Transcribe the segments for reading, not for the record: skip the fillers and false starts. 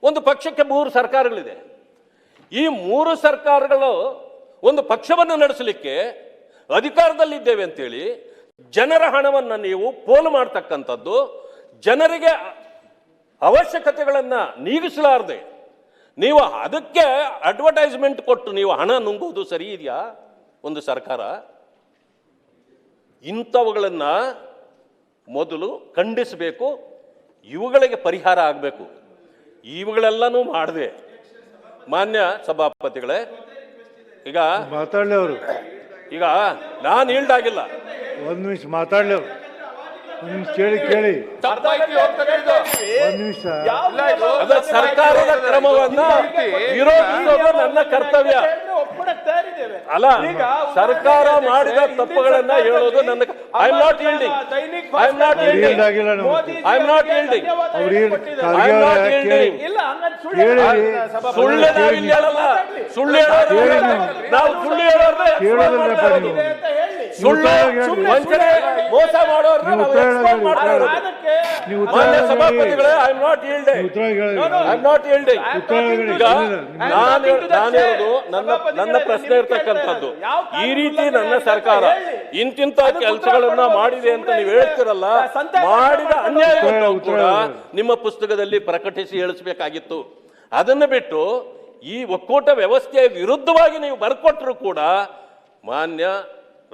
ಒಂದು ಪಕ್ಷಕ್ಕೆ 3 ಸರ್ಕಾರಗಳಿದೆ. ಈ 3 ಸರ್ಕಾರಗಳು ಒಂದು ಪಕ್ಷವನ್ನು ನಡೆಸಲಿಕ್ಕೆ ಅಧಿಕಾರದಲ್ಲಿದ್ದೇವೆ ಅಂತೇಳಿ ಜನರ ಹಣವನ್ನು ನೀವು ಪೋಲು ಮಾಡ್ತಕ್ಕಂಥದ್ದು, ಜನರಿಗೆ ಅವಶ್ಯಕತೆಗಳನ್ನು ನೀಗಿಸಲಾರದೆ ನೀವು ಅದಕ್ಕೆ ಅಡ್ವರ್ಟೈಸ್ಮೆಂಟ್ ಕೊಟ್ಟು ನೀವು ಹಣ ನುಂಗುವುದು ಸರಿ ಇದೆಯಾ ಒಂದು ಸರ್ಕಾರ? ಇಂಥವುಗಳನ್ನು ಮೊದಲು ಖಂಡಿಸಬೇಕು, ಇವುಗಳಿಗೆ ಪರಿಹಾರ ಆಗಬೇಕು. ಇವುಗಳೆಲ್ಲನೂ ಮಾಡಿದೆ. ಮಾನ್ಯ ಸಭಾಪತಿಗಳೇ, ಈಗ ಮಾತಾಡಲಿ ಅವರು. ಈಗ ನಾನು ಈಲ್ಡ್ ಒಂದು ನಿಮಿಷ ಮಾತಾಡಲಿ ಅವರು. ಒಂದು ನಿಮಿಷ ಕೇಳಿ ಒಂದು ನಿಮಿಷ. ಅದು ಸರ್ಕಾರದ ಕ್ರಮವನ್ನ ವಿರೋಧಿಸೋದು ನನ್ನ ಕರ್ತವ್ಯ ಅಲ್ಲ. ಸರ್ಕಾರ ಮಾಡಿದ ತಪ್ಪುಗಳನ್ನ ಹೇಳೋದು ನನ್ನ. I am not yielding. ಸುಳ್ಳು ಹೇಳಲ್ಲ. ಸುಳ್ಳು ವಂಚನೆ ಮೋಸ ಮಾಡೋರ್ನ ಸಭಾಪತಿಗಳೇ, I am not yielding. I am not yielding. ಈಗ ನಾನೇಳೋದು ನನ್ನ ಪ್ರಶ್ನೆ ಇರ್ತಕ್ಕಂಥದ್ದು, ಈ ರೀತಿ ನನ್ನ ಸರ್ಕಾರ ಇಂತಿಂತ ಕೆಲಸಗಳನ್ನ ಮಾಡಿದೆ ಅಂತ ನೀವು ಹೇಳ್ತಿರಲ್ಲ, ಮಾಡಿದ ಅನ್ಯಾಯವನ್ನು ಕೂಡ ನಿಮ್ಮ ಪುಸ್ತಕದಲ್ಲಿ ಪ್ರಕಟಿಸಿ ಹೇಳಿಸಬೇಕಾಗಿತ್ತು. ಅದನ್ನು ಬಿಟ್ಟು ಈ ಒಕ್ಕೂಟ ವ್ಯವಸ್ಥೆಯ ವಿರುದ್ಧವಾಗಿ ನೀವು ಬರ್ಕೊಟ್ರು ಕೂಡ ಮಾನ್ಯ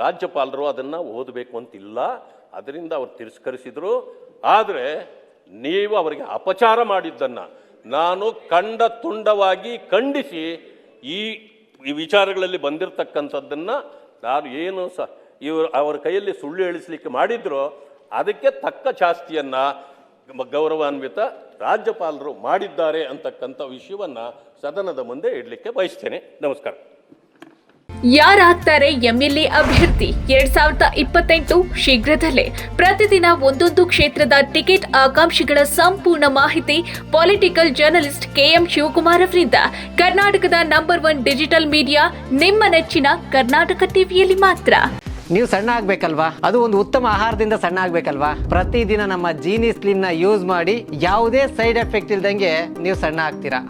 ರಾಜ್ಯಪಾಲರು ಅದನ್ನು ಓದಬೇಕು ಅಂತಿಲ್ಲ. ಅದರಿಂದ ಅವರು ತಿರಸ್ಕರಿಸಿದರು. ಆದರೆ ನೀವು ಅವರಿಗೆ ಅಪಚಾರ ಮಾಡಿದ್ದನ್ನು ನಾನು ಖಂಡ ತುಂಡವಾಗಿ ಖಂಡಿಸಿ ಈ ವಿಚಾರಗಳಲ್ಲಿ ಬಂದಿರತಕ್ಕಂಥದ್ದನ್ನು ನಾನು ಏನು ಇವರು ಅವರ ಕೈಯಲ್ಲಿ ಸುಳ್ಳು ಹೇಳಿಸಲಿಕ್ಕೆ ಮಾಡಿದ್ರು ಅದಕ್ಕೆ ತಕ್ಕ ಶಾಸ್ತಿಯನ್ನು ಗೌರವಾನ್ವಿತ ರಾಜ್ಯಪಾಲರು ಮಾಡಿದ್ದಾರೆ ಅಂತಕ್ಕಂಥ ವಿಷಯವನ್ನು ಸದನದ ಮುಂದೆ ಇಡಲಿಕ್ಕೆ ಬಯಸ್ತೇನೆ. ನಮಸ್ಕಾರ. ಯಾರಾಗ್ತಾರೆ ಎಂಎಲ್ಎ ಅಭ್ಯರ್ಥಿ 2028 ಶೀಘ್ರದಲ್ಲೇ. ಪ್ರತಿದಿನ ಒಂದೊಂದು ಕ್ಷೇತ್ರದ ಟಿಕೆಟ್ ಆಕಾಂಕ್ಷಿಗಳ ಸಂಪೂರ್ಣ ಮಾಹಿತಿ ಪೊಲಿಟಿಕಲ್ ಜರ್ನಲಿಸ್ಟ್ ಕೆಎಂ ಶಿವಕುಮಾರ್ ಅವರಿಂದ. ಕರ್ನಾಟಕದ ನಂಬರ್ 1 ಡಿಜಿಟಲ್ ಮೀಡಿಯಾ ನಿಮ್ಮ ನೆಚ್ಚಿನ ಕರ್ನಾಟಕ ಟಿವಿಯಲ್ಲಿ ಮಾತ್ರ. ನೀವು ಸಣ್ಣ ಆಗ್ಬೇಕಲ್ವಾ? ಅದು ಒಂದು ಉತ್ತಮ ಆಹಾರದಿಂದ ಸಣ್ಣ ಆಗ್ಬೇಕಲ್ವಾ? ಪ್ರತಿದಿನ ನಮ್ಮ ಜೀನಿ ಸ್ಲಿಮ್ ನ ಯೂಸ್ ಮಾಡಿ ಯಾವುದೇ ಸೈಡ್ ಎಫೆಕ್ಟ್ ಇಲ್ದಂಗೆ ನೀವು ಸಣ್ಣ ಆಗ್ತೀರಾ.